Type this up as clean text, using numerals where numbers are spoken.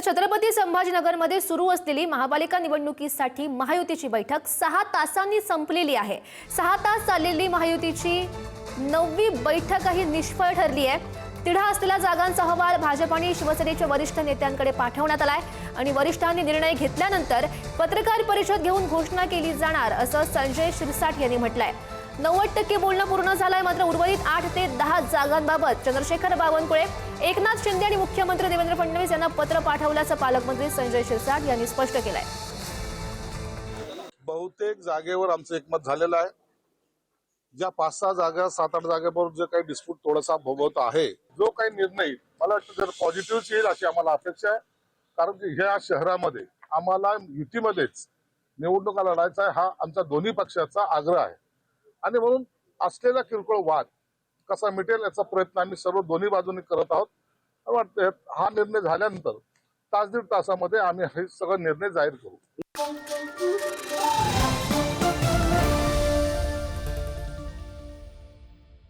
छत्रपती संभाजीनगरमध्ये सुरू असलेली महापालिका निवडणुकीसाठी महायुतीची बैठक 6 तासांनी संपलेली आहे। 6 तास चाललेली महायुतीची 9वी बैठकही निष्फळ ठरली आहे। तिढा असलेल्या जागांचा अहवाल भाजप आणि शिवसेनेच्या वरिष्ठ नेत्यांकडे पाठवण्यात आलाय आणि वरिष्ठांनी निर्णय घेतल्यानंतर पत्रकार परिषद घेऊन घोषणा केली जाणार असं संजय शिरसाट यांनी म्हटलंय। 90% बोलणं पूर्ण झालंय, मात्र उर्वरित 8 ते 10 जागांबाबत चंद्रशेखर बावनकुळे, एकनाथ शिंदे आणि मुख्यमंत्री देवेंद्र फडणवीस यांना पत्र पाठवल्याचं पालकमंत्री संजय शिरसाट यांनी स्पष्ट केलंय। बहुतेक जागेवर आमचं एकमत झालेलं आहे। ज्या 5-6 जागा 7-8 जागेवर जे काही डिस्प्यूट थोडासा भोगवत आहे, जो काही निर्णय मला वाटतं जर पॉझिटिव्ह येईल अशी आम्हाला अपेक्षा आहे। कारण की ह्या शहरामध्ये आम्हाला युतीमध्येच निवडणुका लढायचा हा आमचा दोन्ही पक्षाचा आग्रह आहे आणि म्हणून असलेला किरकोळ वाद कसा मिटेल याचा प्रयत्न आम्ही सर्व दोन्ही बाजूंनी करत आहोत। वाटतं हा निर्णय झाल्यानंतर तास दीड तासामध्ये आम्ही हे सगळे निर्णय जाहीर करू।